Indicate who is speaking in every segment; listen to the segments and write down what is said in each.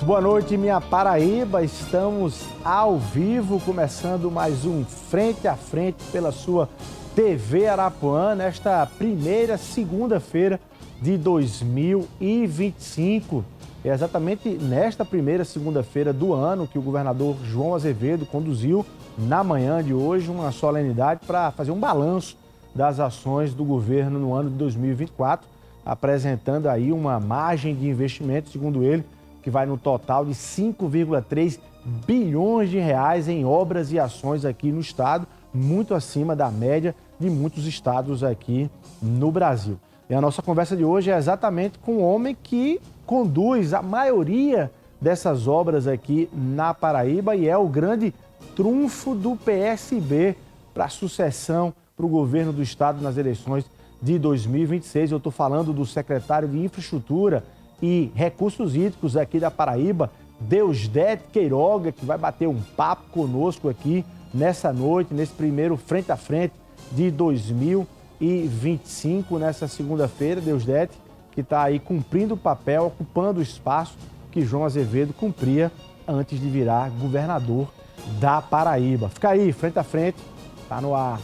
Speaker 1: boa noite, minha Paraíba. Estamos ao vivo, começando mais um Frente a Frente pela sua TV Arapuã, nesta primeira segunda-feira de 2025. É exatamente nesta primeira segunda-feira do ano que o governador João Azevedo conduziu, na manhã de hoje, uma solenidade para fazer um balanço das ações do governo no ano de 2024, apresentando aí uma margem de investimento, segundo ele, que vai no total de 5,3 bilhões de reais em obras e ações aqui no estado, muito acima da média de muitos estados aqui no Brasil. E a nossa conversa de hoje é exatamente com o homem que conduz a maioria dessas obras aqui na Paraíba e é o grande trunfo do PSB para a sucessão para o governo do estado nas eleições de 2026. Eu estou falando do secretário de Infraestrutura e Recursos Hídricos aqui da Paraíba, Deusdedit Queiroga, que vai bater um papo conosco aqui nessa noite, nesse primeiro Frente a Frente de 2025, nessa segunda-feira. Deusdedit, que está aí cumprindo o papel, ocupando o espaço que João Azevedo cumpria antes de virar governador da Paraíba. Fica aí, Frente a Frente, tá no ar.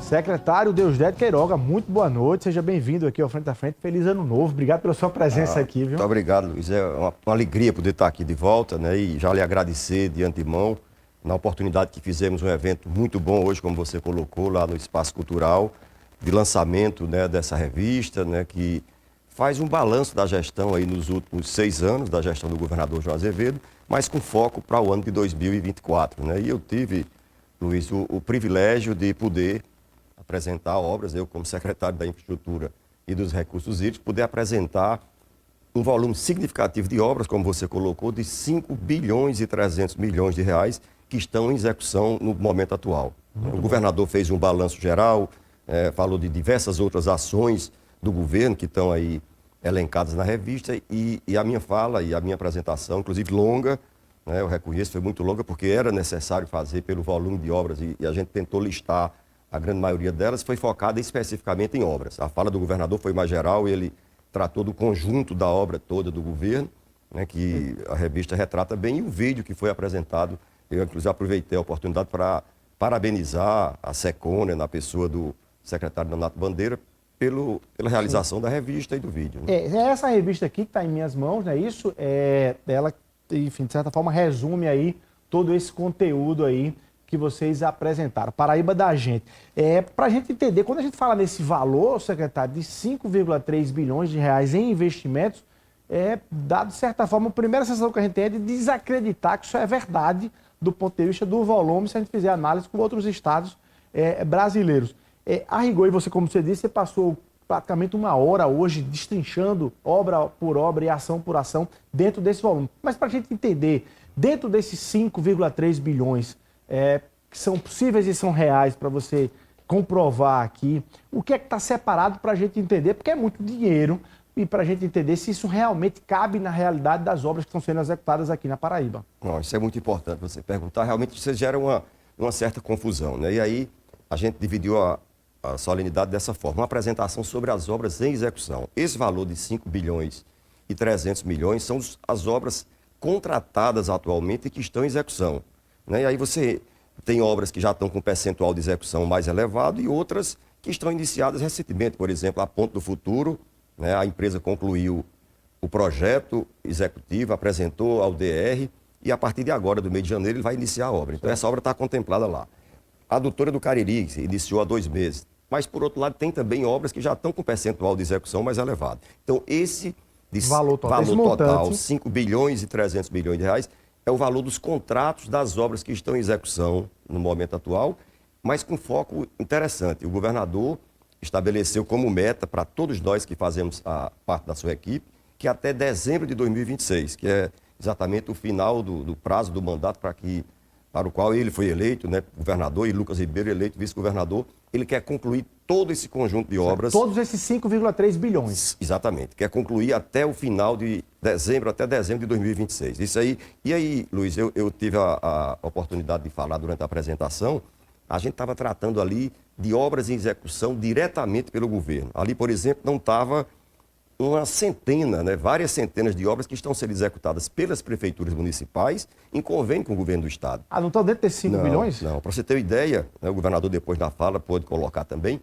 Speaker 1: Secretário Deusdedit Queiroga, muito boa noite, seja bem-vindo aqui ao Frente a Frente, feliz ano novo, obrigado pela sua presença aqui, viu?
Speaker 2: Muito obrigado, Luiz, é uma alegria poder estar aqui de volta, né, e já lhe agradecer de antemão na oportunidade que fizemos um evento muito bom hoje, como você colocou, lá no Espaço Cultural, de lançamento, né, dessa revista, né, que faz um balanço da gestão aí nos últimos 6 anos, da gestão do governador João Azevedo, mas com foco para o ano de 2024, né, e eu tive, Luiz, o privilégio de poder apresentar obras, eu como secretário da Infraestrutura e dos Recursos Hídricos, poder apresentar um volume significativo de obras, como você colocou, de 5 bilhões e 300 milhões de reais que estão em execução no momento atual. O governador fez um balanço geral, falou de diversas outras ações do governo que estão aí elencadas na revista e a minha fala e a minha apresentação, inclusive longa, né, eu reconheço, foi muito longa porque era necessário fazer pelo volume de obras e a gente tentou listar. A grande maioria delas foi focada especificamente em obras. A fala do governador foi mais geral, ele tratou do conjunto da obra toda do governo, né, que a revista retrata bem, e o vídeo que foi apresentado. Eu, inclusive, aproveitei a oportunidade para parabenizar a SECOM, né, na pessoa do secretário Donato Bandeira, pela realização da revista e do vídeo. Né?
Speaker 1: Essa revista aqui que está em minhas mãos, né, isso, ela, enfim, de certa forma, resume aí todo esse conteúdo aí que vocês apresentaram, Paraíba da gente. Para a gente entender, quando a gente fala nesse valor, secretário, de 5,3 bilhões de reais em investimentos, dado de certa forma, a primeira sensação que a gente tem é de desacreditar que isso é verdade do ponto de vista do volume, se a gente fizer análise com outros estados brasileiros. A rigor, e você, como você disse, você passou praticamente uma hora hoje destrinchando obra por obra e ação por ação dentro desse volume. Mas para a gente entender, dentro desses 5,3 bilhões, que são possíveis e são reais para você comprovar aqui, o que é que está separado para a gente entender, porque é muito dinheiro, e para a gente entender se isso realmente cabe na realidade das obras que estão sendo executadas aqui na Paraíba.
Speaker 2: Não, isso é muito importante você perguntar, realmente isso gera uma certa confusão, né? E aí a gente dividiu a solenidade dessa forma, uma apresentação sobre as obras em execução. Esse valor de 5 bilhões e 300 milhões são as obras contratadas atualmente e que estão em execução. Né? E aí você tem obras que já estão com percentual de execução mais elevado e outras que estão iniciadas recentemente. Por exemplo, a Ponte do Futuro, né? A empresa concluiu o projeto executivo, apresentou ao DR e a partir de agora, do mês de janeiro, ele vai iniciar a obra. Então essa obra está contemplada lá. A Adutora do Cariri, que iniciou há 2 meses. Mas, por outro lado, tem também obras que já estão com percentual de execução mais elevado. Então, esse valor total, 5 bilhões e 300 milhões de reais, é o valor dos contratos das obras que estão em execução no momento atual, mas com foco interessante. O governador estabeleceu como meta para todos nós que fazemos a parte da sua equipe, que até dezembro de 2026, que é exatamente o final do prazo do mandato para que para o qual ele foi eleito, né, governador, e Lucas Ribeiro eleito vice-governador, ele quer concluir todo esse conjunto de obras.
Speaker 1: Todos esses 5,3 bilhões.
Speaker 2: Exatamente. Quer concluir até o final de dezembro, até dezembro de 2026. Isso aí. E aí, Luiz, eu tive a oportunidade de falar durante a apresentação. A gente estava tratando ali de obras em execução diretamente pelo governo. Ali, por exemplo, não estava uma centena, né, várias centenas de obras que estão sendo executadas pelas prefeituras municipais em convênio com o governo do Estado.
Speaker 1: Ah, não estão dentro desses 5 bilhões?
Speaker 2: Não, para você ter uma ideia, né, o governador depois na fala pôde colocar também,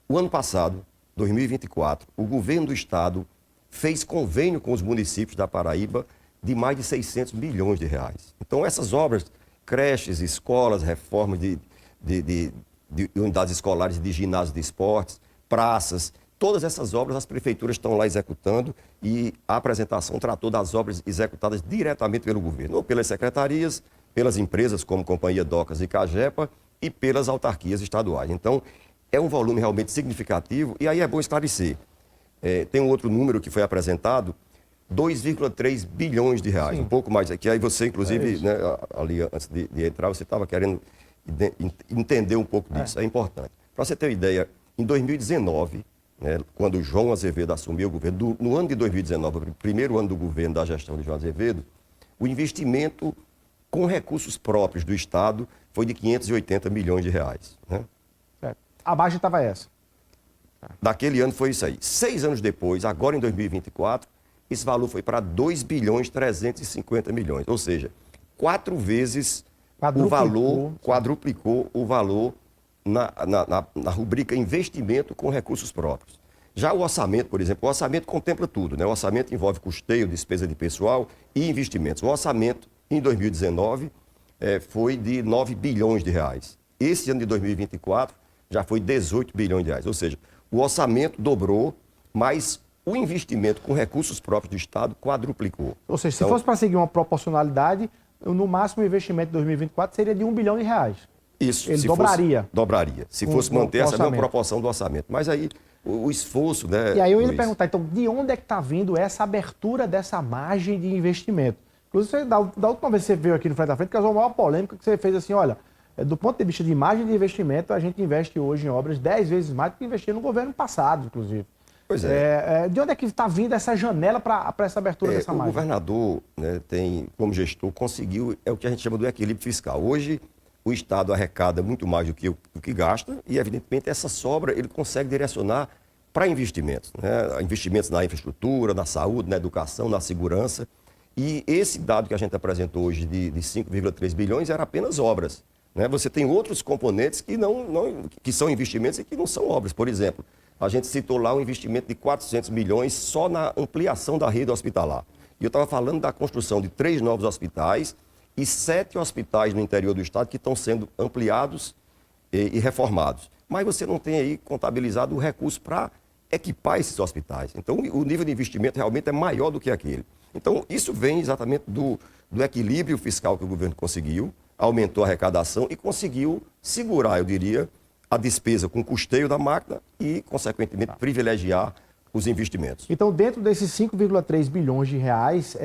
Speaker 2: o ano passado, 2024, o governo do Estado fez convênio com os municípios da Paraíba de mais de 600 milhões de reais. Então essas obras, creches, escolas, reformas de unidades escolares, de ginásios de esportes, praças, todas essas obras as prefeituras estão lá executando e a apresentação tratou das obras executadas diretamente pelo governo, ou pelas secretarias, pelas empresas como Companhia Docas e Cagepa e pelas autarquias estaduais. Então, é um volume realmente significativo e aí é bom esclarecer. Tem um outro número que foi apresentado, 2,3 bilhões de reais,
Speaker 1: Sim.
Speaker 2: Um pouco mais aqui. Aí você, inclusive, né, ali antes de entrar, você estava querendo entender um pouco disso, é importante. Para você ter uma ideia, em 2019, né, quando o João Azevedo assumiu o governo, no ano de 2019, o primeiro ano do governo da gestão de João Azevedo, o investimento com recursos próprios do Estado foi de 580 milhões de reais. Né?
Speaker 1: A margem estava essa.
Speaker 2: Daquele ano foi isso aí. 6 anos depois, agora em 2024, esse valor foi para 2 bilhões 350 milhões. Ou seja, 4 vezes o valor, quadruplicou o valor na rubrica investimento com recursos próprios. Já o orçamento, por exemplo, o orçamento contempla tudo, né? O orçamento envolve custeio, despesa de pessoal e investimentos. O orçamento, em 2019, foi de 9 bilhões de reais. Esse ano de 2024 já foi 18 bilhões de reais. Ou seja, o orçamento dobrou, mas o investimento com recursos próprios do Estado quadruplicou.
Speaker 1: Ou seja, se fosse para seguir uma proporcionalidade, no máximo o investimento de 2024 seria de 1 bilhão de reais.
Speaker 2: Isso.
Speaker 1: Ele dobraria.
Speaker 2: Dobraria. Se fosse manter essa mesma proporção do orçamento. Mas aí o esforço, né?
Speaker 1: E aí eu ia lhe perguntar, então, de onde é que está vindo essa abertura dessa margem de investimento? Inclusive, da última vez que você veio aqui no Frente a Frente, causou uma maior polêmica que você fez assim, olha, do ponto de vista de margem de investimento, a gente investe hoje em obras 10 vezes mais do que investia no governo passado, inclusive.
Speaker 2: Pois é.
Speaker 1: De onde é que está vindo essa janela para essa abertura dessa margem?
Speaker 2: O governador, né, como gestor, conseguiu, é o que a gente chama do equilíbrio fiscal. Hoje, o Estado arrecada muito mais do que gasta e, evidentemente, essa sobra ele consegue direcionar para investimentos. Né? Investimentos na infraestrutura, na saúde, na educação, na segurança. E esse dado que a gente apresentou hoje de 5,3 bilhões era apenas obras. Né? Você tem outros componentes que são investimentos e que não são obras. Por exemplo, a gente citou lá um investimento de 400 milhões só na ampliação da rede hospitalar. E eu estava falando da construção de 3 novos hospitais e 7 hospitais no interior do estado que estão sendo ampliados e reformados. Mas você não tem aí contabilizado o recurso para equipar esses hospitais. Então, o nível de investimento realmente é maior do que aquele. Então, isso vem exatamente do equilíbrio fiscal que o governo conseguiu, aumentou a arrecadação e conseguiu segurar, eu diria, a despesa com o custeio da máquina e, consequentemente, privilegiar os investimentos.
Speaker 1: Então, dentro desses 5,3 bilhões de reais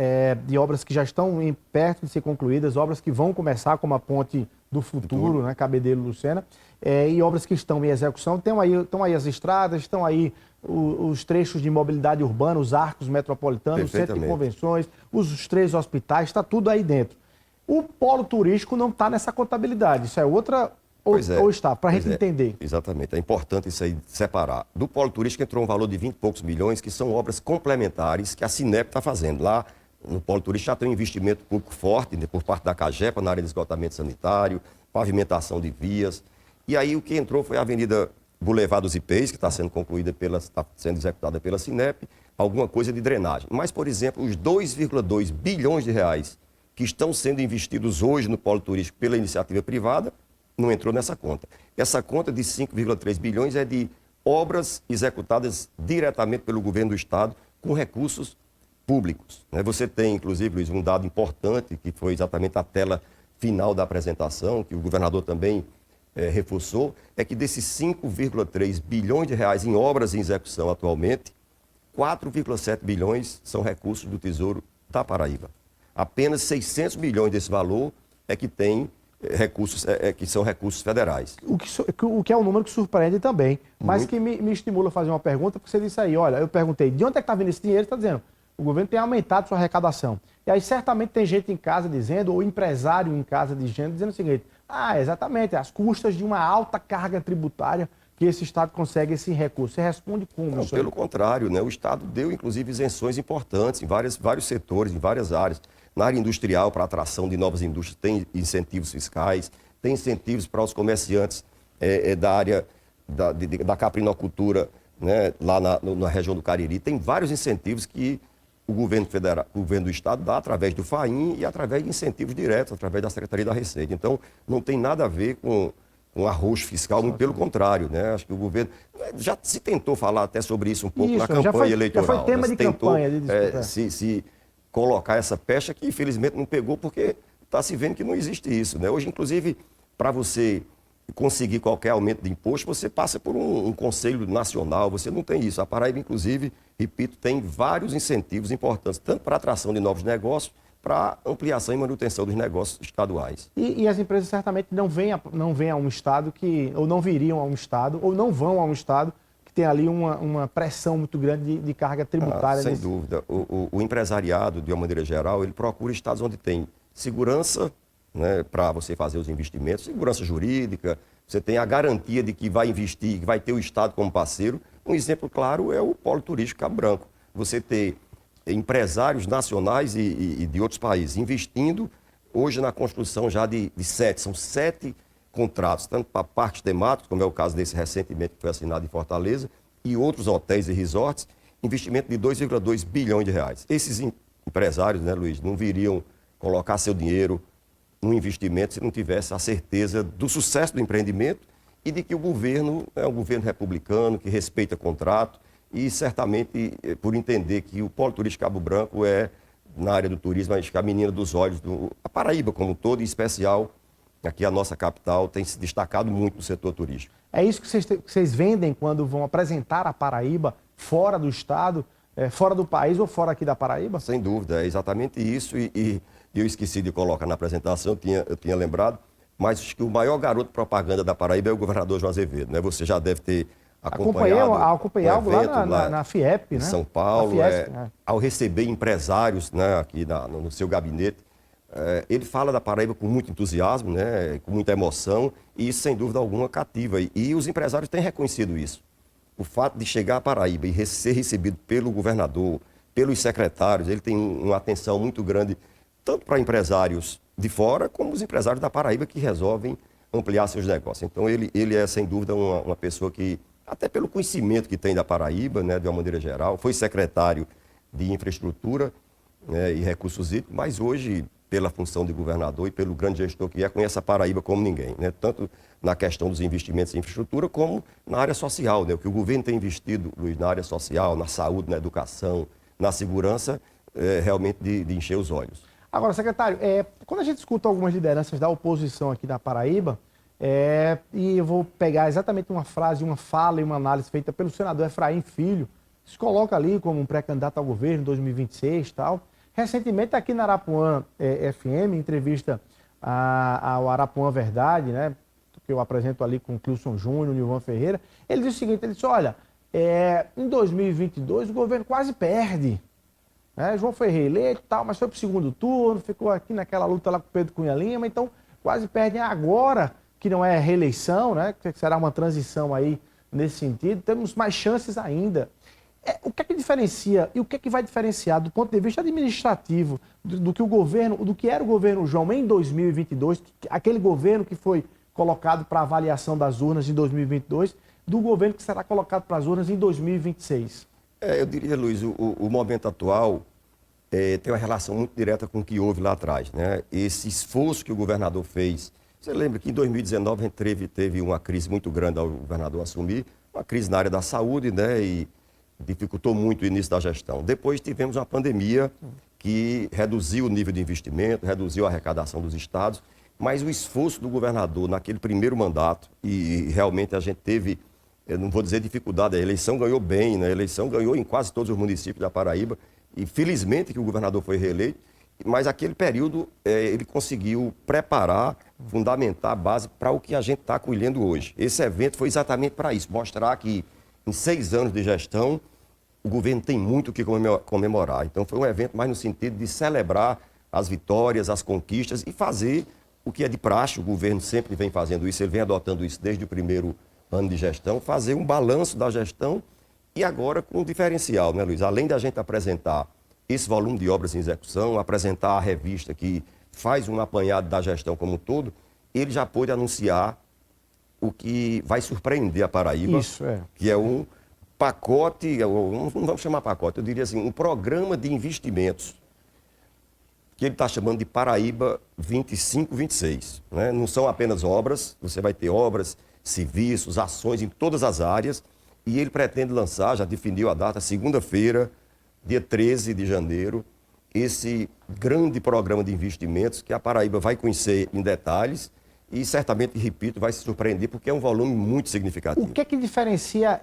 Speaker 1: de obras que já estão perto de ser concluídas, obras que vão começar, como a Ponte do Futuro, né, Cabedelo-Lucena, e obras que estão em execução, estão aí as estradas, estão aí os trechos de mobilidade urbana, os arcos metropolitanos, o centro de convenções, os 3 hospitais, está tudo aí dentro. O polo turístico não está nessa contabilidade, isso é outra... Ou está, para a gente entender.
Speaker 2: Exatamente, é importante isso aí separar. Do polo turístico entrou um valor de 20 e poucos milhões, que são obras complementares que a Sinep está fazendo. Lá no polo turístico já tem um investimento público forte, né, por parte da Cagepa, na área de esgotamento sanitário, pavimentação de vias. E aí o que entrou foi a Avenida Boulevard dos Ipês, que está sendo concluída, está sendo executada pela Sinep, alguma coisa de drenagem. Mas, por exemplo, os 2,2 bilhões de reais que estão sendo investidos hoje no polo turístico pela iniciativa privada, não entrou nessa conta. Essa conta de 5,3 bilhões é de obras executadas diretamente pelo governo do Estado com recursos públicos. Você tem, inclusive, Luiz, um dado importante, que foi exatamente a tela final da apresentação, que o governador também reforçou, é que desses 5,3 bilhões de reais em obras em execução atualmente, 4,7 bilhões são recursos do Tesouro da Paraíba. Apenas 600 milhões desse valor é que tem recursos que são recursos federais.
Speaker 1: O que é um número que surpreende também, mas
Speaker 2: Muito.
Speaker 1: que me estimula a fazer uma pergunta, porque você disse aí, olha, eu perguntei, de onde é que está vindo esse dinheiro? Você está dizendo, o governo tem aumentado sua arrecadação. E aí certamente tem gente em casa dizendo, ou empresário em casa dizendo o seguinte, exatamente, as custas de uma alta carga tributária que esse Estado consegue esse recurso. Você responde como?
Speaker 2: Não, pelo contrário, né? O Estado deu, inclusive, isenções importantes em vários setores, em várias áreas. Na área industrial, para a atração de novas indústrias, tem incentivos fiscais, tem incentivos para os comerciantes da área da caprinocultura, né? Lá na região do Cariri. Tem vários incentivos que o governo federal, o governo do Estado dá através do FAIN e através de incentivos diretos, através da Secretaria da Receita. Então, não tem nada a ver com arroxo fiscal, muito pelo contrário, né? Acho que o governo já se tentou falar até sobre isso um pouco na campanha eleitoral.
Speaker 1: Já foi tema de campanha de disputa.
Speaker 2: Se colocar essa pecha que infelizmente não pegou porque está se vendo que não existe isso, né? Hoje, inclusive, para você conseguir qualquer aumento de imposto, você passa por um conselho nacional, você não tem isso. A Paraíba, inclusive, repito, tem vários incentivos importantes, tanto para a atração de novos negócios, para ampliação e manutenção dos negócios estaduais.
Speaker 1: E as empresas certamente não vêm a um Estado ou não viriam a um Estado, ou não vão a um Estado que tem ali uma pressão muito grande de carga tributária.
Speaker 2: Sem dúvida. O empresariado, de uma maneira geral, ele procura estados onde tem segurança, né, para você fazer os investimentos, segurança jurídica, você tem a garantia de que vai investir, que vai ter o Estado como parceiro. Um exemplo claro é o Polo Turístico Cabo Branco. Você ter empresários nacionais e de outros países investindo hoje na construção já são 7 contratos, tanto para parques temáticos, como é o caso desse recentemente que foi assinado em Fortaleza, e outros hotéis e resorts, investimento de 2,2 bilhões de reais. Esses empresários, né, Luiz, não viriam colocar seu dinheiro no investimento se não tivesse a certeza do sucesso do empreendimento e de que o governo é um governo republicano, que respeita contrato, e certamente por entender que o Polo Turístico Cabo Branco na área do turismo, acho que a menina dos olhos, a Paraíba como um todo, em especial, aqui a nossa capital, tem se destacado muito no setor turístico.
Speaker 1: É isso que vocês vendem quando vão apresentar a Paraíba fora do Estado, fora do país ou fora aqui da Paraíba?
Speaker 2: Sem dúvida, é exatamente isso, e eu esqueci de colocar na apresentação, eu tinha lembrado, mas acho que o maior garoto propaganda da Paraíba é o governador João Azevedo, né? Você já deve ter acompanhei
Speaker 1: algo lá na FIEP,
Speaker 2: em
Speaker 1: né?
Speaker 2: São Paulo,
Speaker 1: Fiesp,
Speaker 2: ao receber empresários, né, aqui no seu gabinete, ele fala da Paraíba com muito entusiasmo, né, com muita emoção, e isso, sem dúvida alguma, cativa. E os empresários têm reconhecido isso. O fato de chegar à Paraíba e ser recebido pelo governador, pelos secretários, ele tem uma atenção muito grande, tanto para empresários de fora, como os empresários da Paraíba que resolvem ampliar seus negócios. Então, ele é, sem dúvida, uma pessoa que, até pelo conhecimento que tem da Paraíba, né, de uma maneira geral, foi secretário de Infraestrutura, né, e Recursos Hídricos, mas hoje, pela função de governador e pelo grande gestor que conhece a Paraíba como ninguém, né, tanto na questão dos investimentos em infraestrutura, como na área social, né, o que o governo tem investido, Luiz, na área social, na saúde, na educação, na segurança, realmente de encher os olhos.
Speaker 1: Agora, secretário, quando a gente escuta algumas lideranças da oposição aqui da Paraíba, e eu vou pegar exatamente uma frase, uma fala e uma análise feita pelo senador Efraim Filho, se coloca ali como um pré-candidato ao governo em 2026 e tal. Recentemente, aqui na Arapuã FM, entrevista ao Arapuã Verdade, né, que eu apresento ali com o Clilson Júnior, o Nilvan Ferreira, ele disse o seguinte, ele disse, olha, em 2022 o governo quase perde. João foi reeleito e tal, mas foi para o segundo turno, ficou aqui naquela luta lá com o Pedro Cunha Lima, então quase perdem agora, que não é reeleição, né? Que será uma transição aí nesse sentido, temos mais chances ainda. O que é que diferencia e o que é que vai diferenciar do ponto de vista administrativo do que era o governo João em 2022, aquele governo que foi colocado para avaliação das urnas em 2022, do governo que será colocado para as urnas em 2026?
Speaker 2: Eu diria, Luiz, o momento atual tem uma relação muito direta com o que houve lá atrás, né? Esse esforço que o governador fez. Você lembra que em 2019 a gente teve uma crise muito grande ao governador assumir, uma crise na área da saúde, né? E dificultou muito o início da gestão. Depois tivemos uma pandemia que reduziu o nível de investimento, reduziu a arrecadação dos estados, mas o esforço do governador naquele primeiro mandato, e realmente a gente teve, eu não vou dizer dificuldade, a eleição ganhou bem, né? A eleição ganhou em quase todos os municípios da Paraíba, e felizmente que o governador foi reeleito, mas aquele período ele conseguiu preparar, fundamentar a base para o que a gente está colhendo hoje. Esse evento foi exatamente para isso, mostrar que em 6 anos de gestão, o governo tem muito o que comemorar. Então foi um evento mais no sentido de celebrar as vitórias, as conquistas e fazer o que é de praxe. O governo sempre vem fazendo isso, ele vem adotando isso desde o primeiro ano de gestão, fazer um balanço da gestão e agora com um diferencial, né, Luiz? Além da gente apresentar esse volume de obras em execução, apresentar a revista que faz um apanhado da gestão como um todo, ele já pôde anunciar o que vai surpreender a Paraíba, que é um pacote, não vamos chamar pacote, eu diria assim, um programa de investimentos, que ele está chamando de Paraíba 25-26. Né? Não são apenas obras, você vai ter obras, serviços, ações em todas as áreas, e ele pretende lançar, já definiu a data, segunda-feira, dia 13 de janeiro, esse grande programa de investimentos que a Paraíba vai conhecer em detalhes e certamente, repito, vai se surpreender porque é um volume muito significativo.
Speaker 1: O que é que diferencia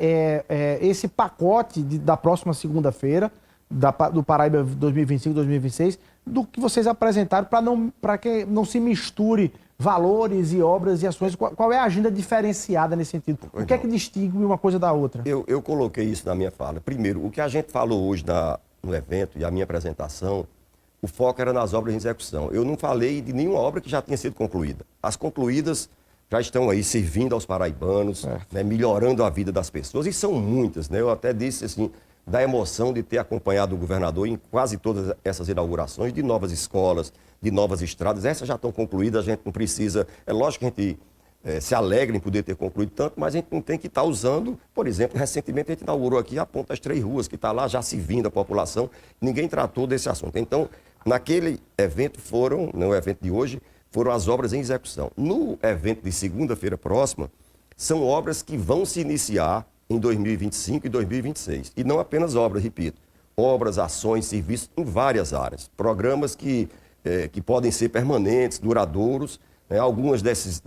Speaker 1: esse pacote da próxima segunda-feira, do Paraíba 2025-2026, do que vocês apresentaram para que não se misture valores e obras e ações? Qual é a agenda diferenciada nesse sentido? O que é que distingue uma coisa da outra?
Speaker 2: Eu coloquei isso na minha fala. Primeiro, o que a gente falou hoje no evento e a minha apresentação, o foco era nas obras em execução. Eu não falei de nenhuma obra que já tinha sido concluída. As concluídas já estão aí servindo aos paraibanos, né, melhorando a vida das pessoas, e são muitas, né? Eu até disse assim, da emoção de ter acompanhado o governador em quase todas essas inaugurações, de novas escolas, de novas estradas. Essas já estão concluídas, a gente não precisa... É lógico que a gente se alegra em poder ter concluído tanto, mas a gente não tem que estar usando... Por exemplo, recentemente a gente inaugurou aqui a Ponta das Três Ruas, que está lá já servindo a população. Ninguém tratou desse assunto. Então, naquele evento no evento de hoje, foram as obras em execução. No evento de segunda-feira próxima, são obras que vão se iniciar em 2025 e 2026. E não apenas obras, repito. Obras, ações, serviços em várias áreas. Programas que podem ser permanentes, duradouros. Né? Algumas desses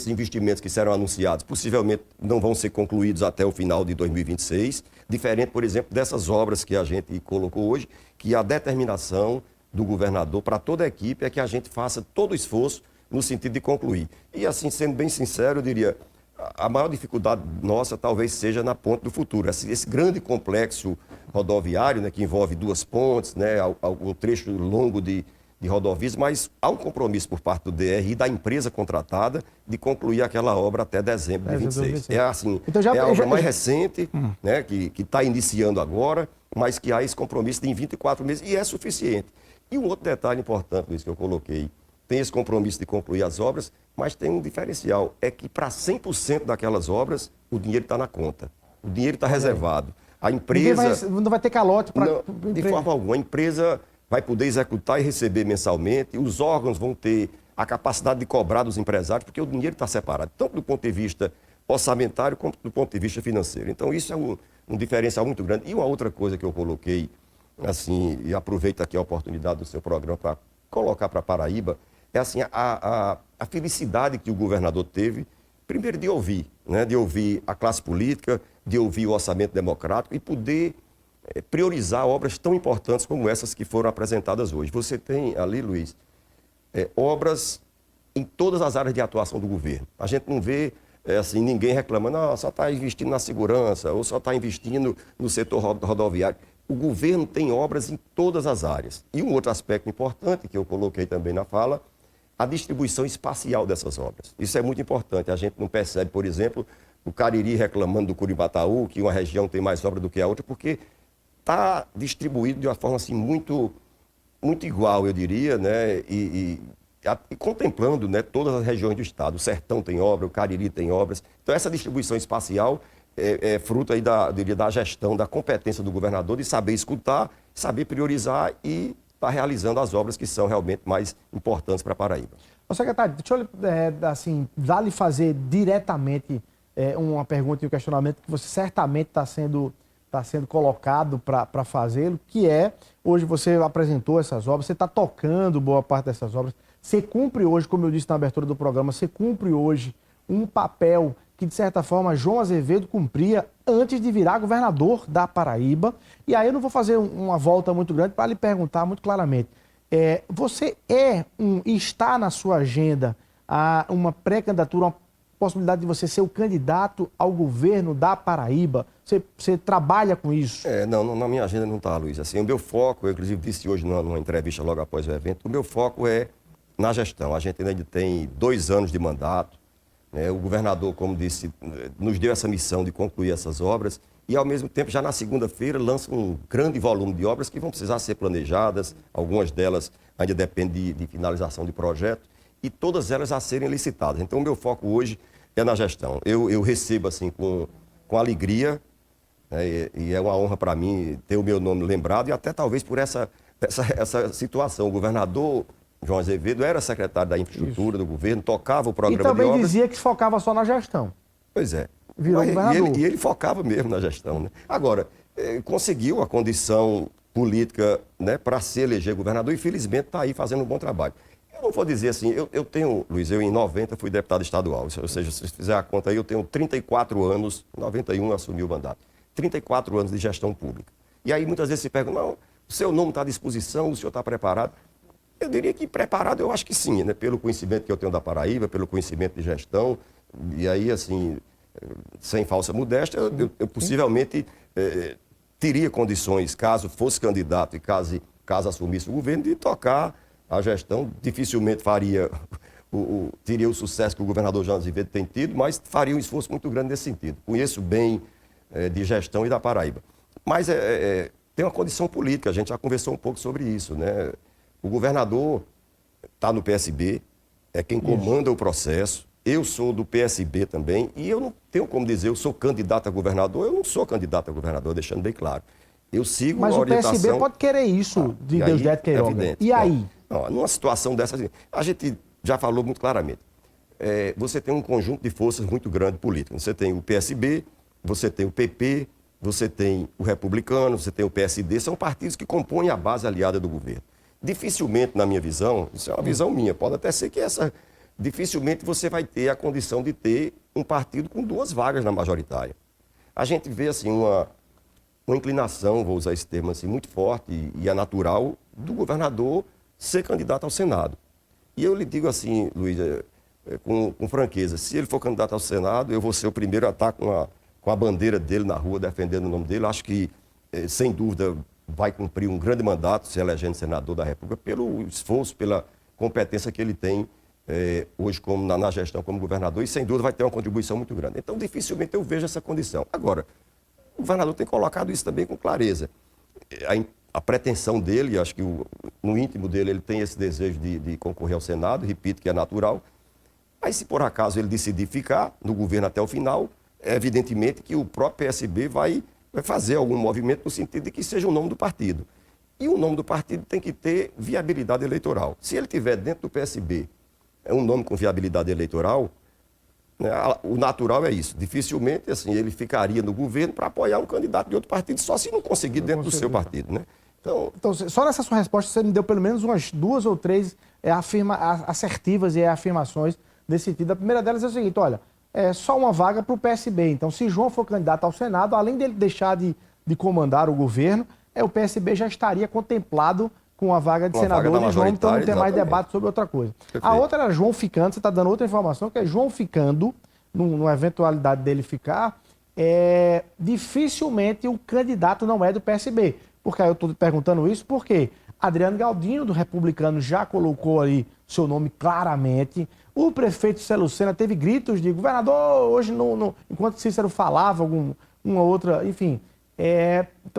Speaker 2: investimentos que serão anunciados possivelmente não vão ser concluídos até o final de 2026. Diferente, por exemplo, dessas obras que a gente colocou hoje, que a determinação do governador para toda a equipe é que a gente faça todo o esforço no sentido de concluir. E assim, sendo bem sincero, eu diria... A maior dificuldade nossa talvez seja na Ponte do Futuro. Esse grande complexo rodoviário, né, que envolve 2 pontes, né, um trecho longo de rodovias, mas há um compromisso por parte do DR e da empresa contratada de concluir aquela obra até dezembro de 26. É assim, então é a obra mais recente, né, que está iniciando agora, mas que há esse compromisso de em 24 meses e é suficiente. E um outro detalhe importante, Luiz, que eu coloquei, tem esse compromisso de concluir as obras, mas tem um diferencial, é que para 100% daquelas obras, o dinheiro está na conta, o dinheiro está reservado. A empresa...
Speaker 1: Não vai ter calote para...
Speaker 2: De forma alguma, a empresa vai poder executar e receber mensalmente, os órgãos vão ter a capacidade de cobrar dos empresários, porque o dinheiro está separado, tanto do ponto de vista orçamentário como do ponto de vista financeiro. Então, isso é um diferencial muito grande. E uma outra coisa que eu coloquei, assim, e aproveito aqui a oportunidade do seu programa para colocar para Paraíba, é assim, a felicidade que o governador teve, primeiro de ouvir, né, de ouvir a classe política, de ouvir o orçamento democrático e poder priorizar obras tão importantes como essas que foram apresentadas hoje. Você tem ali, Luiz, obras em todas as áreas de atuação do governo. A gente não vê assim, ninguém reclamando, só está investindo na segurança ou só está investindo no setor rodoviário. O governo tem obras em todas as áreas. E um outro aspecto importante que eu coloquei também na fala, a distribuição espacial dessas obras. Isso é muito importante. A gente não percebe, por exemplo, o Cariri reclamando do Curibataú, que uma região tem mais obra do que a outra, porque está distribuído de uma forma assim, muito igual, eu diria, né? E contemplando, né, todas as regiões do estado. O Sertão tem obra, o Cariri tem obras. Então, essa distribuição espacial é fruto aí da gestão, da competência do governador de saber escutar, saber priorizar e está realizando as obras que são realmente mais importantes para a Paraíba.
Speaker 1: Ô, secretário, deixa eu assim, lhe fazer diretamente uma pergunta e um questionamento que você certamente está sendo colocado para fazê-lo, que é, hoje você apresentou essas obras, você está tocando boa parte dessas obras, você cumpre hoje, como eu disse na abertura do programa, você cumpre hoje um papel que, de certa forma, João Azevedo cumpria antes de virar governador da Paraíba. E aí eu não vou fazer uma volta muito grande para lhe perguntar muito claramente. Você está na sua agenda uma pré-candidatura, uma possibilidade de você ser o candidato ao governo da Paraíba? Você trabalha com isso?
Speaker 2: Não, na minha agenda não está, Luiz. Assim, o meu foco, eu inclusive disse hoje numa entrevista logo após o evento, o meu foco é na gestão. A gente ainda tem 2 anos de mandato. O governador, como disse, nos deu essa missão de concluir essas obras e, ao mesmo tempo, já na segunda-feira, lança um grande volume de obras que vão precisar ser planejadas. Algumas delas ainda dependem de finalização de projeto e todas elas a serem licitadas. Então, o meu foco hoje é na gestão. Eu recebo, assim, com alegria, e é uma honra para mim ter o meu nome lembrado e até talvez por essa situação. O governador João Azevedo era secretário da infraestrutura do governo, tocava o programa de obras.
Speaker 1: E também dizia que focava só na gestão.
Speaker 2: Pois é.
Speaker 1: Virou governador.
Speaker 2: E ele focava mesmo na gestão, né? Agora, conseguiu a condição política, né, para se eleger governador e felizmente está aí fazendo um bom trabalho. Eu não vou dizer assim, eu tenho, Luiz, eu em 90 fui deputado estadual, ou seja, se fizer a conta aí, eu tenho 34 anos, em 91 assumi o mandato, 34 anos de gestão pública. E aí muitas vezes se pergunta, não, o seu nome está à disposição, o senhor está preparado? Eu diria que preparado eu acho que sim, né? Pelo conhecimento que eu tenho da Paraíba, pelo conhecimento de gestão, e aí assim, sem falsa modéstia, eu possivelmente teria condições, caso fosse candidato e caso assumisse o governo, de tocar a gestão. Dificilmente teria o sucesso que o governador João Azevedo tem tido, mas faria um esforço muito grande nesse sentido. Conheço bem de gestão e da Paraíba. Mas tem uma condição política, a gente já conversou um pouco sobre isso, né? O governador está no PSB, é quem comanda o processo. Eu sou do PSB também e eu não tenho como dizer eu sou candidato a governador. Eu não sou candidato a governador, deixando bem claro. Eu sigo a orientação...
Speaker 1: Mas o PSB pode querer isso de Deusdedito Queiroga.
Speaker 2: Evidente.
Speaker 1: E aí?
Speaker 2: Numa situação dessa, a gente já falou muito claramente. Você tem um conjunto de forças muito grande políticas. Você tem o PSB, você tem o PP, você tem o Republicano, você tem o PSD. São partidos que compõem a base aliada do governo. Dificilmente, na minha visão, isso é uma visão minha, pode até ser que dificilmente você vai ter a condição de ter um partido com 2 vagas na majoritária. A gente vê, assim, uma inclinação, vou usar esse termo assim, muito forte e é natural, do governador ser candidato ao Senado. E eu lhe digo assim, Luiz, com franqueza, se ele for candidato ao Senado, eu vou ser o primeiro a estar com a bandeira dele na rua, defendendo o nome dele. Acho que, sem dúvida, vai cumprir um grande mandato, se elegendo senador da República, pelo esforço, pela competência que ele tem hoje na gestão como governador, e sem dúvida vai ter uma contribuição muito grande. Então, dificilmente eu vejo essa condição. Agora, o governador tem colocado isso também com clareza. A pretensão dele, acho que no íntimo dele ele tem esse desejo de concorrer ao Senado, repito que é natural, mas se por acaso ele decidir ficar no governo até o final, é evidentemente que o próprio PSB vai fazer algum movimento no sentido de que seja o nome do partido. E o nome do partido tem que ter viabilidade eleitoral. Se ele tiver dentro do PSB um nome com viabilidade eleitoral, né, o natural é isso. Dificilmente assim, ele ficaria no governo para apoiar um candidato de outro partido, só se não conseguir dentro do seu partido. Né?
Speaker 1: Então, só nessa sua resposta você me deu pelo menos umas 2 ou 3 assertivas e afirmações nesse sentido. A primeira delas é o seguinte, olha, é só uma vaga para o PSB. Então, se João for candidato ao Senado, além dele deixar de comandar o governo, o PSB já estaria contemplado com a vaga de senador e João, então não tem mais debate sobre outra coisa. Perfeito. A outra era João ficando, você está dando outra informação, que é João ficando, numa eventualidade dele ficar, dificilmente o candidato não é do PSB. Porque aí eu estou perguntando isso porque Adriano Galdino, do Republicano, já colocou ali seu nome claramente. O prefeito Célio Lucena teve gritos de governador, hoje, enquanto Cícero falava, uma outra, enfim.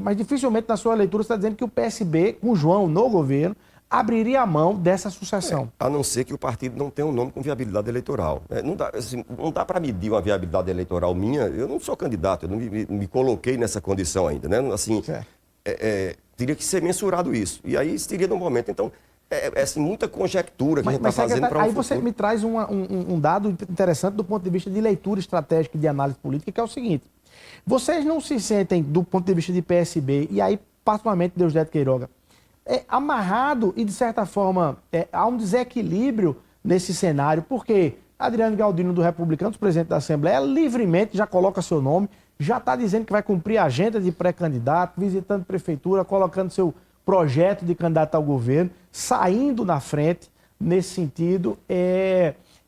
Speaker 1: Mas dificilmente na sua leitura você está dizendo que o PSB, com o João no governo, abriria a mão dessa sucessão.
Speaker 2: A não ser que o partido não tenha um nome com viabilidade eleitoral. Não dá para medir uma viabilidade eleitoral minha. Eu não sou candidato, eu não me coloquei nessa condição ainda. Né? Assim, teria que ser mensurado isso. E aí seria no momento. Então, assim, muita conjectura que a gente está fazendo para o
Speaker 1: Aí você me traz um dado interessante do ponto de vista de leitura estratégica e de análise política, que é o seguinte. Vocês não se sentem, do ponto de vista de PSB, e aí, particularmente, Deusdedito Queiroga, amarrado e, de certa forma, há um desequilíbrio nesse cenário, porque Adriano Galdino, do Republicanos, presidente da Assembleia, livremente já coloca seu nome, já está dizendo que vai cumprir a agenda de pré-candidato, visitando prefeitura, colocando seu projeto de candidato ao governo, saindo na frente nesse sentido.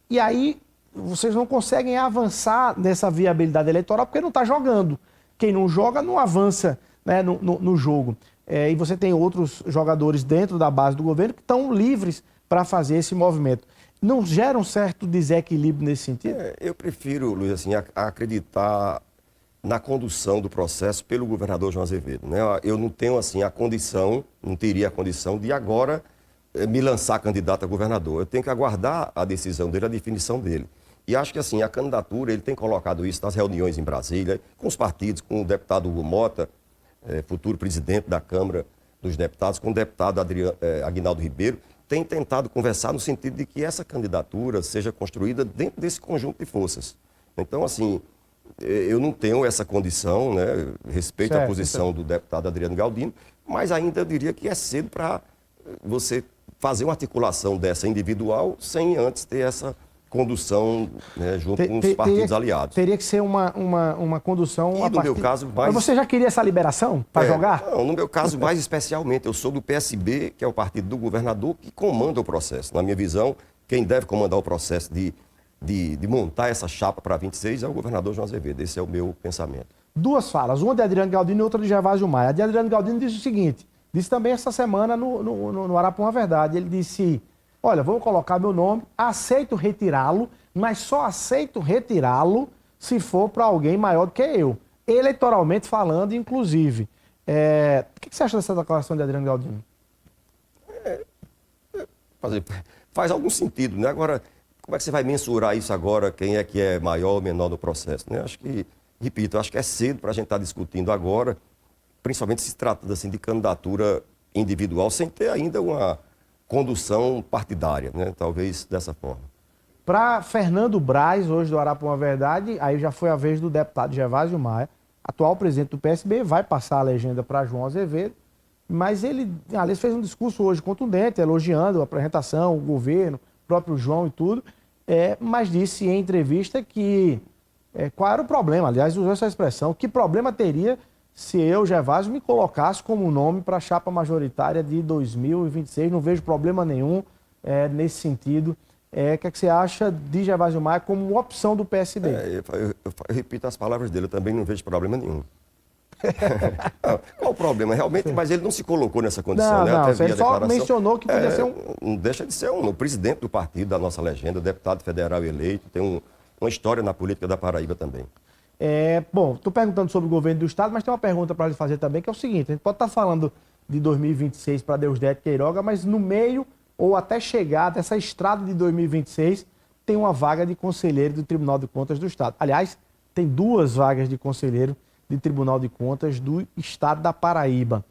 Speaker 1: E aí vocês não conseguem avançar nessa viabilidade eleitoral porque não está jogando. Quem não joga não avança, né, no jogo. E você tem outros jogadores dentro da base do governo que estão livres para fazer esse movimento. Não gera um certo desequilíbrio nesse sentido?
Speaker 2: Eu prefiro, Luiz, assim, acreditar na condução do processo pelo governador João Azevedo, né? Eu não tenho assim a condição, não teria a condição de agora me lançar candidato a governador. Eu tenho que aguardar a decisão dele, a definição dele. E acho que assim, a candidatura, ele tem colocado isso nas reuniões em Brasília, com os partidos, com o deputado Hugo Mota, futuro presidente da Câmara dos Deputados, com o deputado Aguinaldo Ribeiro, tem tentado conversar no sentido de que essa candidatura seja construída dentro desse conjunto de forças. Então, assim, eu não tenho essa condição, né? Respeito a posição do deputado Adriano Galdino, mas ainda eu diria que é cedo para você fazer uma articulação dessa individual sem antes ter essa condução, né, junto com os partidos aliados.
Speaker 1: Teria que ser uma condução...
Speaker 2: E no meu caso mais...
Speaker 1: Mas você já queria essa liberação para jogar?
Speaker 2: Não, no meu caso mais especialmente. Eu sou do PSB, que é o partido do governador, que comanda o processo. Na minha visão, quem deve comandar o processo de montar essa chapa para 26 é o governador João Azevedo. Esse é o meu pensamento. Duas falas, uma de Adriano Galdino e outra de Gervásio Maia. A de Adriano Galdino disse o seguinte, disse também essa semana no Arapuã Verdade, ele disse... Olha, vou colocar meu nome, aceito retirá-lo, mas só aceito retirá-lo se for para alguém maior do que eu. Eleitoralmente falando, inclusive. O que você acha dessa declaração de Adriano Galdino? Faz algum sentido, né? Agora, como é que você vai mensurar isso agora, quem é que é maior ou menor no processo, né? Acho que, repito, acho que é cedo para a gente estar discutindo agora, principalmente se trata assim, de candidatura individual, sem ter ainda uma condução partidária, né? Talvez dessa forma. Para Fernando Braz, hoje do Arapuã Verdade, aí já foi a vez do deputado Gervásio Maia, atual presidente do PSB, vai passar a legenda para João Azevedo, mas ele, aliás, fez um discurso hoje contundente, elogiando a apresentação, o governo, o próprio João e tudo, mas disse em entrevista que qual era o problema, aliás, usou essa expressão, que problema teria se eu, Gervásio, me colocasse como nome para a chapa majoritária de 2026, não vejo problema nenhum nesse sentido. O que você acha de Gervásio Maia como opção do PSB? Eu repito as palavras dele, eu também não vejo problema nenhum. Qual o problema? Realmente, mas ele não se colocou nessa condição, né? Até ele só mencionou que podia ser não deixa de ser o presidente do partido, da nossa legenda, deputado federal eleito, tem uma história na política da Paraíba também. Bom, estou perguntando sobre o governo do Estado, mas tem uma pergunta para lhe fazer também, que é o seguinte, a gente pode estar falando de 2026 para Deusdedito Queiroga, mas no meio ou até chegar dessa estrada de 2026, tem uma vaga de conselheiro do Tribunal de Contas do Estado. Aliás, tem duas vagas de conselheiro de Tribunal de Contas do Estado da Paraíba.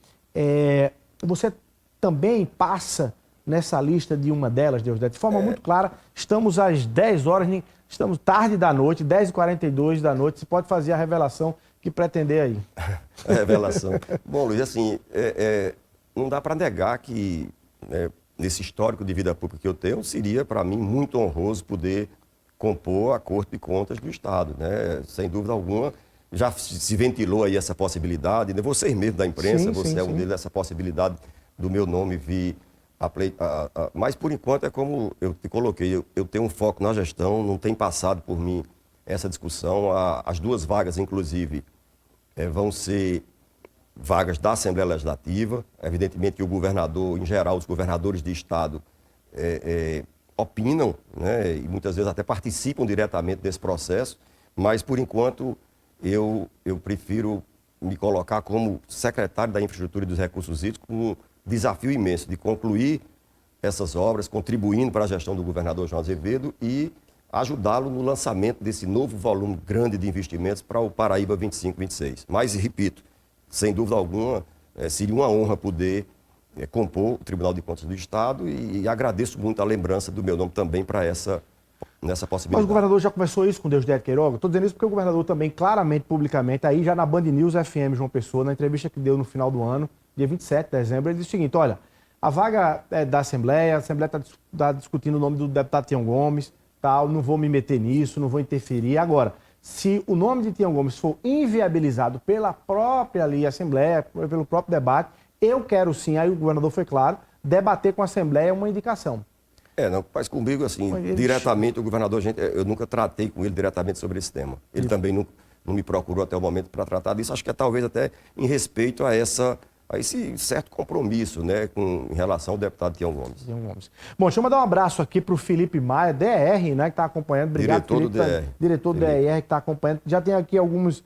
Speaker 2: Você também passa nessa lista de uma delas, Deusdedito, de forma muito clara. Estamos às 10 horas, estamos tarde da noite, 10h42 da noite. Você pode fazer a revelação que pretender aí. A revelação. Bom, Luiz, assim, não dá para negar que, nesse histórico de vida pública que eu tenho, seria para mim muito honroso poder compor a Corte de Contas do Estado, né? Sem dúvida alguma. Já se ventilou aí essa possibilidade, né? Vocês mesmo da imprensa, você é um deles, essa possibilidade do meu nome vir mas, por enquanto, é como eu te coloquei, eu tenho um foco na gestão, não tem passado por mim essa discussão. As duas vagas, inclusive, vão ser vagas da Assembleia Legislativa. Evidentemente que o governador, em geral, os governadores de Estado opinam, né, e muitas vezes até participam diretamente desse processo, mas, por enquanto, eu prefiro me colocar como secretário da Infraestrutura e dos Recursos Hídricos com um desafio imenso de concluir essas obras, contribuindo para a gestão do governador João Azevedo e ajudá-lo no lançamento desse novo volume grande de investimentos para o Paraíba 25-26. Mas, repito, sem dúvida alguma, seria uma honra poder compor o Tribunal de Contas do Estado e agradeço muito a lembrança do meu nome também para nessa possibilidade. Mas o governador já conversou isso com Deusdedito Queiroga? Estou dizendo isso porque o governador também, claramente, publicamente, aí já na Band News FM João Pessoa, na entrevista que deu no final do ano, dia 27 de dezembro, ele disse o seguinte, olha, a vaga da Assembleia, a Assembleia está discutindo o nome do deputado Tião Gomes,
Speaker 1: tal, não vou me meter nisso, não vou interferir. Agora, se o nome de Tião Gomes for inviabilizado pela própria ali, Assembleia, pelo próprio debate, eu quero sim, aí o governador foi claro, debater com a Assembleia uma indicação.
Speaker 2: Não, mas comigo, assim, diretamente, o governador, eu nunca tratei com ele diretamente sobre esse tema. Ele também não me procurou até o momento para tratar disso, acho que é talvez até em respeito a esse certo compromisso, né, em relação ao deputado Tião Gomes.
Speaker 1: Bom, deixa eu mandar um abraço aqui para o Felipe Maia, DR, né, que está acompanhando. Obrigado,
Speaker 2: diretor
Speaker 1: Felipe,
Speaker 2: do DR.
Speaker 1: Diretor do DR, que está acompanhando. Já tem aqui alguns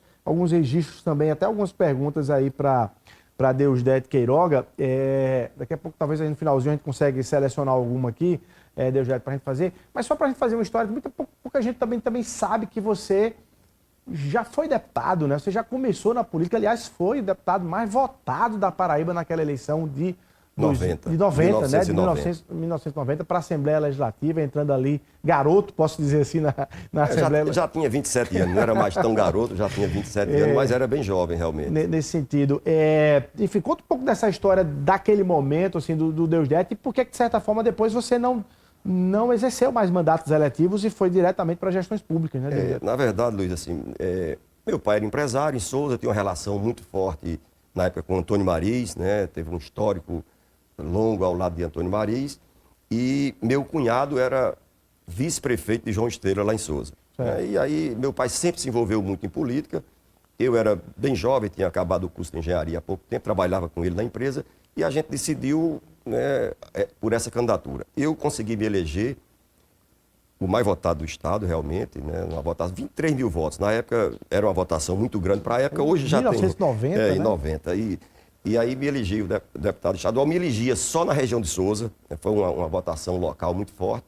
Speaker 1: registros também, até algumas perguntas aí para Deusdedit Queiroga. Daqui a pouco, talvez aí no finalzinho, a gente consegue selecionar alguma aqui, Deusdedit, para a gente fazer. Mas só para a gente fazer uma história, pouca gente também sabe que você já foi deputado, né? Você já começou na política, aliás, foi o deputado mais votado da Paraíba naquela eleição de
Speaker 2: 90,
Speaker 1: né? De 1990 para a Assembleia Legislativa, entrando ali, garoto, posso dizer assim, na Assembleia.
Speaker 2: Já tinha 27 anos, não era mais tão garoto, já tinha 27 anos, mas era bem jovem, realmente.
Speaker 1: Nesse sentido. Enfim, conta um pouco dessa história daquele momento, assim, do Deusdedit, e por que, de certa forma, depois você não exerceu mais mandatos eletivos e foi diretamente para gestões públicas, né?
Speaker 2: Na verdade, Luiz, assim, meu pai era empresário em Souza, tinha uma relação muito forte na época com Antônio Mariz, né? Teve um histórico longo ao lado de Antônio Mariz, e meu cunhado era vice-prefeito de João Esteira, lá em Souza. E aí meu pai sempre se envolveu muito em política, eu era bem jovem, tinha acabado o curso de engenharia há pouco tempo, trabalhava com ele na empresa, e a gente decidiu, né, por essa candidatura. Eu consegui me eleger o mais votado do Estado, realmente, né, uma votação, 23 mil votos. Na época era uma votação muito grande para a época, hoje já
Speaker 1: 1990,
Speaker 2: tem...
Speaker 1: né?
Speaker 2: Em 90. E aí me elegi, o deputado estadual me elegia só na região de Souza, né, foi uma votação local muito forte.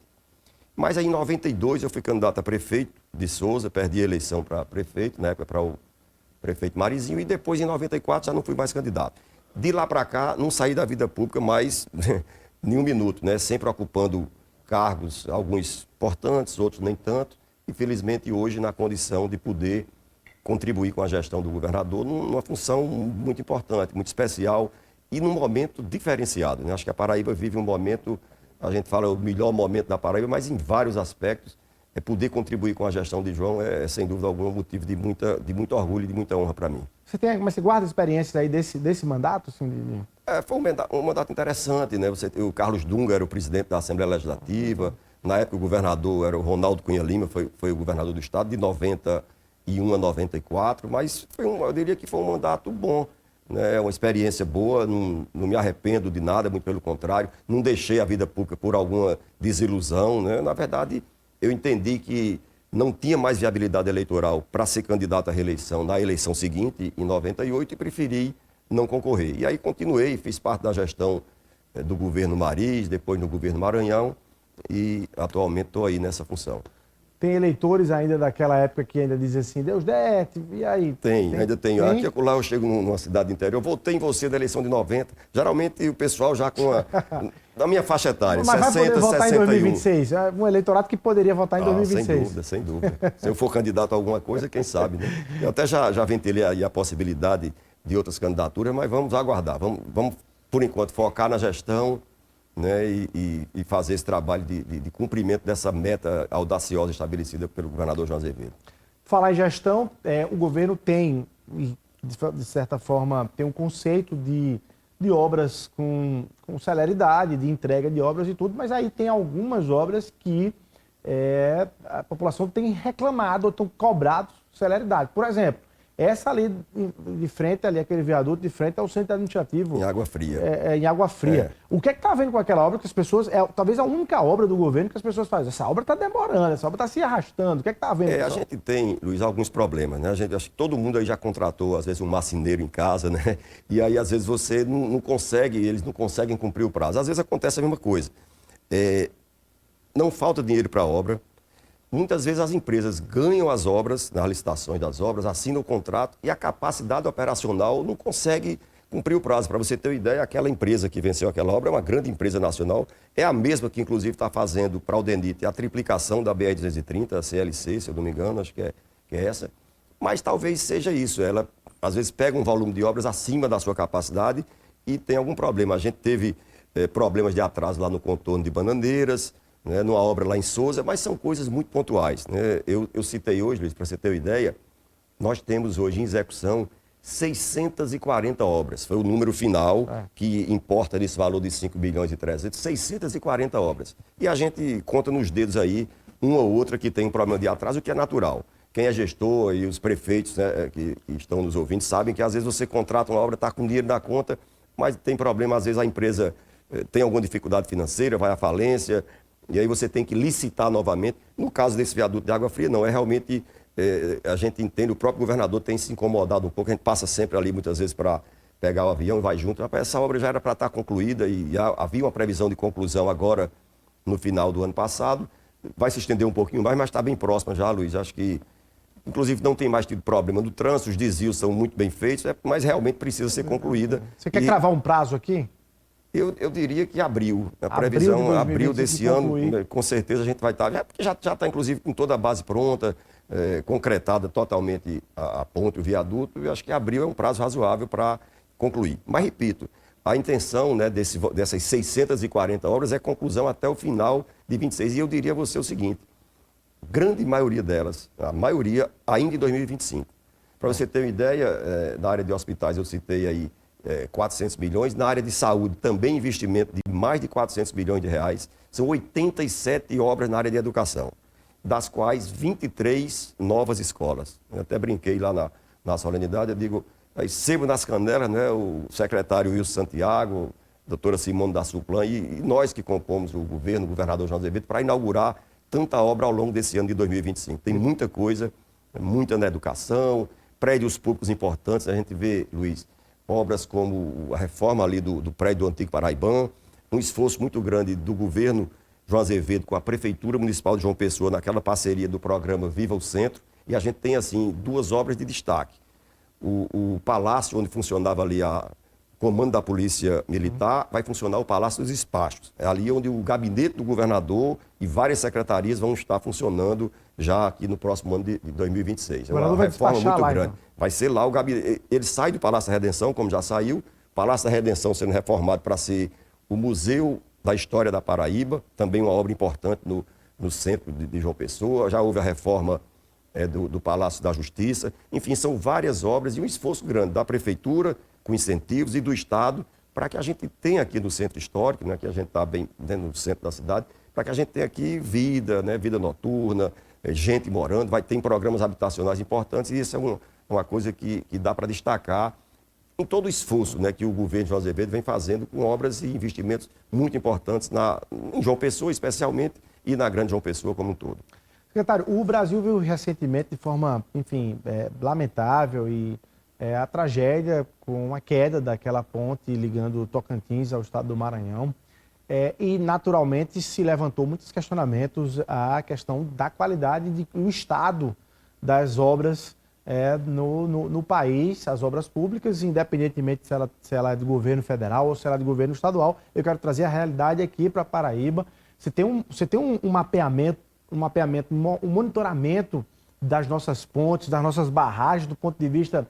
Speaker 2: Mas aí em 92 eu fui candidato a prefeito de Souza, perdi a eleição para prefeito, na época para o prefeito Marizinho, e depois em 94 já não fui mais candidato. De lá para cá, não saí da vida pública mais nenhum minuto, né? Sempre ocupando cargos, alguns importantes, outros nem tanto, e felizmente hoje na condição de poder contribuir com a gestão do governador numa função muito importante, muito especial e num momento diferenciado, né? Acho que a Paraíba vive um momento, a gente fala o melhor momento da Paraíba, mas em vários aspectos, poder contribuir com a gestão de João sem dúvida alguma, motivo de muito orgulho e de muita honra para mim.
Speaker 1: Mas você guarda experiências aí desse mandato? Assim,
Speaker 2: Foi um mandato interessante, né? O Carlos Dunga era o presidente da Assembleia Legislativa, na época o governador era o Ronaldo Cunha Lima, foi o governador do Estado de 91 a 94, mas eu diria que foi um mandato bom, né? Uma experiência boa, não me arrependo de nada, muito pelo contrário, não deixei a vida pública por alguma desilusão, né? Na verdade, eu entendi que não tinha mais viabilidade eleitoral para ser candidato à reeleição na eleição seguinte, em 98, e preferi não concorrer. E aí continuei, fiz parte da gestão do governo Mariz, depois no governo Maranhão, e atualmente estou aí nessa função.
Speaker 1: Tem eleitores ainda daquela época que ainda dizem assim, Deusdedit, e aí?
Speaker 2: Ainda tenho. Aqui e lá eu chego numa cidade interior, eu votei em você da eleição de 90, geralmente o pessoal já com da minha faixa etária,
Speaker 1: mas
Speaker 2: 60,
Speaker 1: vai poder votar
Speaker 2: 61.
Speaker 1: Em 2026, um eleitorado que poderia votar em 2026.
Speaker 2: Sem dúvida. Se eu for candidato a alguma coisa, quem sabe, né? Eu até já ventilei aí a possibilidade de outras candidaturas, mas vamos aguardar, vamos por enquanto, focar na gestão, né, e fazer esse trabalho de cumprimento dessa meta audaciosa estabelecida pelo governador João Azevedo.
Speaker 1: Falar em gestão, o governo tem, de certa forma, tem um conceito de obras com celeridade, de entrega de obras e tudo, mas aí tem algumas obras que a população tem reclamado ou estão cobrado celeridade. Por exemplo, essa ali de frente, ali aquele viaduto de frente ao centro administrativo.
Speaker 2: Em Água Fria.
Speaker 1: Em Água Fria. O que é que está havendo com aquela obra que as pessoas... talvez a única obra do governo que as pessoas fazem. Essa obra está demorando, essa obra está se arrastando. O que é que está havendo?
Speaker 2: A gente tem, Luiz, alguns problemas, né? Acho que todo mundo aí já contratou, às vezes, um marceneiro em casa, né? E aí, às vezes, você não consegue, eles não conseguem cumprir o prazo. Às vezes acontece a mesma coisa. Não falta dinheiro para a obra. Muitas vezes as empresas ganham as obras, nas licitações das obras, assinam o contrato e a capacidade operacional não consegue cumprir o prazo. Para você ter uma ideia, aquela empresa que venceu aquela obra é uma grande empresa nacional, é a mesma que inclusive está fazendo para o DENIT a triplicação da BR-230, a CLC, se eu não me engano, acho que é essa. Mas talvez seja isso, ela às vezes pega um volume de obras acima da sua capacidade e tem algum problema. A gente teve problemas de atraso lá no contorno de Bananeiras, né, numa obra lá em Sousa, mas são coisas muito pontuais, né? Eu citei hoje, Luiz, para você ter uma ideia, nós temos hoje em execução 640 obras. Foi o número final que importa nesse valor de 5 bilhões e 300, 640 obras. E a gente conta nos dedos aí uma ou outra que tem um problema de atraso, o que é natural. Quem é gestor e os prefeitos, né, que estão nos ouvindo sabem que às vezes você contrata uma obra, está com dinheiro na conta, mas tem problema, às vezes a empresa tem alguma dificuldade financeira, vai à falência, e aí você tem que licitar novamente. No caso desse viaduto de Água Fria, não, é realmente... a gente entende, o próprio governador tem se incomodado um pouco, a gente passa sempre ali muitas vezes para pegar o avião e vai junto. Essa obra já era para estar concluída e havia uma previsão de conclusão agora no final do ano passado. Vai se estender um pouquinho mais, mas está bem próxima já, Luiz. Acho que, inclusive, não tem mais tido problema no trânsito, os desvios são muito bem feitos, mas realmente precisa ser concluída.
Speaker 1: Você quer cravar um prazo aqui?
Speaker 2: Eu diria que abril. A previsão, abril desse ano, com certeza a gente vai estar. Porque já está, inclusive, com toda a base pronta, concretada totalmente a ponte, o viaduto. Eu acho que abril é um prazo razoável para concluir. Mas, repito, a intenção, né, dessas 640 obras é conclusão até o final de 26. E eu diria a você o seguinte: grande maioria delas, a maioria ainda em 2025. Para você ter uma ideia, na área de hospitais eu citei aí 400 milhões, na área de saúde também investimento de mais de 400 milhões de reais, são 87 obras na área de educação, das quais 23 novas escolas. Eu até brinquei lá na solenidade, eu digo, aí sebo nas canelas, né, o secretário Wilson Santiago, a doutora Simone da Suplan e nós que compomos o governo, o governador João Azevedo, para inaugurar tanta obra ao longo desse ano de 2025. Tem muita coisa, muita na educação, prédios públicos importantes, a gente vê, Luiz, obras como a reforma ali do prédio do Antigo Paraibã, um esforço muito grande do governo João Azevedo com a Prefeitura Municipal de João Pessoa naquela parceria do programa Viva o Centro, e a gente tem, assim, duas obras de destaque. O palácio onde funcionava ali o comando da Polícia Militar, vai funcionar o Palácio dos Despachos. É ali onde o gabinete do governador e várias secretarias vão estar funcionando já aqui no próximo ano de 2026. É uma reforma muito grande. Então. Vai ser lá o gabinete. Ele sai do Palácio da Redenção, como já saiu, Palácio da Redenção sendo reformado para ser o Museu da História da Paraíba, também uma obra importante no centro de João Pessoa. Já houve a reforma do Palácio da Justiça. Enfim, são várias obras e um esforço grande da Prefeitura, com incentivos, e do Estado, para que a gente tenha aqui no centro histórico, né, que a gente está bem dentro do centro da cidade, para que a gente tenha aqui vida, né, vida noturna, gente morando, vai ter programas habitacionais importantes, e isso é uma coisa que dá para destacar em todo o esforço, né, que o governo de João Azevedo vem fazendo com obras e investimentos muito importantes em João Pessoa, especialmente, e na Grande João Pessoa como um todo.
Speaker 1: Secretário, o Brasil viu recentemente de forma, enfim, lamentável a tragédia com a queda daquela ponte ligando Tocantins ao estado do Maranhão. E, naturalmente, se levantou muitos questionamentos à questão da qualidade do estado das obras no país, as obras públicas, independentemente se ela é do governo federal ou se ela é do governo estadual. Eu quero trazer a realidade aqui para Paraíba. Você tem um mapeamento, um monitoramento das nossas pontes, das nossas barragens, do ponto de vista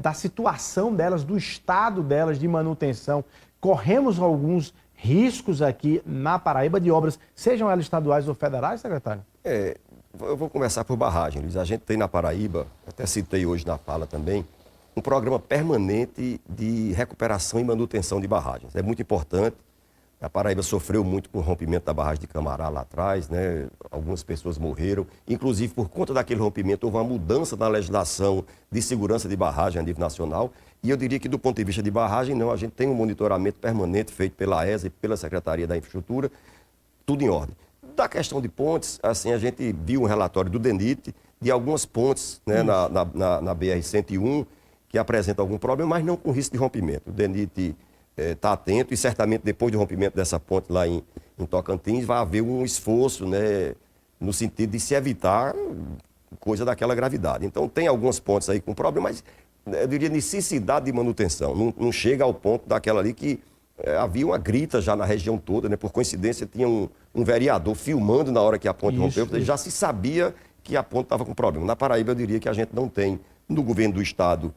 Speaker 1: da situação delas, do estado delas de manutenção. Corremos alguns riscos aqui na Paraíba de obras, sejam elas estaduais ou federais, secretário?
Speaker 2: Eu vou começar por barragem, Luiz. A gente tem na Paraíba, até citei hoje na fala também, um programa permanente de recuperação e manutenção de barragens. É muito importante. A Paraíba sofreu muito com o rompimento da barragem de Camará lá atrás, né? Algumas pessoas morreram. Inclusive, por conta daquele rompimento, houve uma mudança na legislação de segurança de barragem a nível nacional. E eu diria que, do ponto de vista de barragem, não. A gente tem um monitoramento permanente feito pela ESA e pela Secretaria da Infraestrutura, tudo em ordem. Da questão de pontes, assim, a gente viu um relatório do DENIT de algumas pontes, né, na BR-101 que apresentam algum problema, mas não com risco de rompimento. O DENIT está atento e certamente depois do rompimento dessa ponte lá em Tocantins vai haver um esforço, né, no sentido de se evitar coisa daquela gravidade. Então tem algumas pontes aí com problema, mas eu diria necessidade de manutenção. Não chega ao ponto daquela ali que havia uma grita já na região toda, né? Por coincidência tinha um vereador filmando na hora que a ponte rompeu, já se sabia que a ponte estava com problema. Na Paraíba eu diria que a gente não tem, no governo do estado,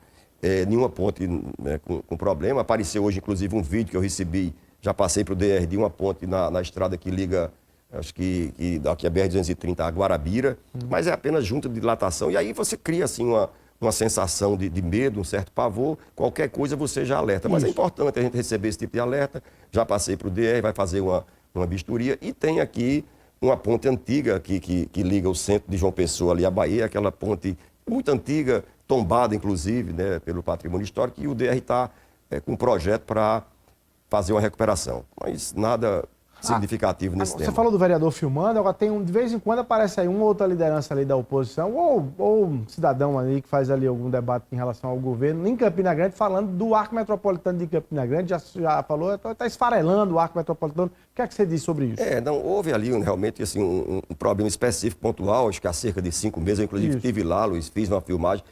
Speaker 2: nenhuma ponte, né, com problema. Apareceu hoje, inclusive, um vídeo que eu recebi, já passei para o DR, de uma ponte na estrada que liga Acho que daqui a BR-230 a Guarabira, mas é apenas junta de dilatação. E aí você cria assim uma sensação de medo, um certo pavor, qualquer coisa você já alerta. Mas é importante a gente receber esse tipo de alerta. Já passei para o DR, vai fazer uma vistoria. E tem aqui uma ponte antiga que liga o centro de João Pessoa ali à Bahia, aquela ponte muito antiga, tombada inclusive, né, pelo patrimônio histórico, e o DR está com um projeto para fazer uma recuperação. Mas nada significativo nesse tema.
Speaker 1: Você falou do vereador filmando, agora de vez em quando aparece aí uma outra liderança ali da oposição, ou um cidadão ali que faz ali algum debate em relação ao governo, em Campina Grande, falando do arco metropolitano de Campina Grande, já falou, está esfarelando o arco metropolitano. O que é que você diz sobre isso?
Speaker 2: Não, houve ali realmente assim, um problema específico, pontual, acho que há cerca de 5 meses, eu inclusive estive lá, Luiz, fiz uma filmagem.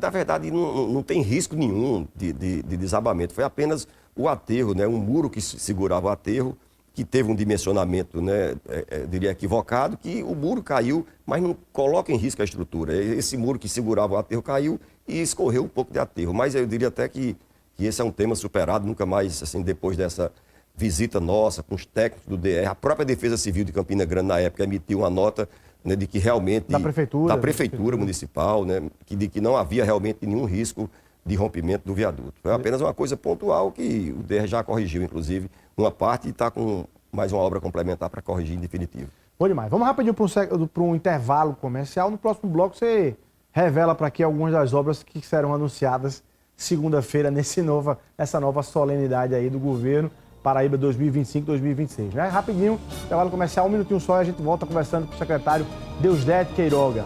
Speaker 2: Na verdade, não tem risco nenhum de desabamento, foi apenas o aterro, né, um muro que segurava o aterro, que teve um dimensionamento, né, diria equivocado, que o muro caiu, mas não coloca em risco a estrutura. Esse muro que segurava o aterro caiu e escorreu um pouco de aterro. Mas eu diria até que esse é um tema superado, nunca mais, assim, depois dessa visita nossa com os técnicos do DR, a própria Defesa Civil de Campina Grande, na época, emitiu uma nota, né, de que realmente... Da Prefeitura Municipal, né, de que não havia realmente nenhum risco de rompimento do viaduto. Foi apenas uma coisa pontual que o DR já corrigiu, inclusive, uma parte e está com mais uma obra complementar para corrigir em definitivo.
Speaker 1: Bom demais. Vamos rapidinho para um intervalo comercial. No próximo bloco você revela para aqui algumas das obras que serão anunciadas segunda-feira nessa nova solenidade aí do governo Paraíba 2025-2026. Né? Rapidinho, intervalo comercial, um minutinho só e a gente volta conversando com o secretário Deusdedito Queiroga.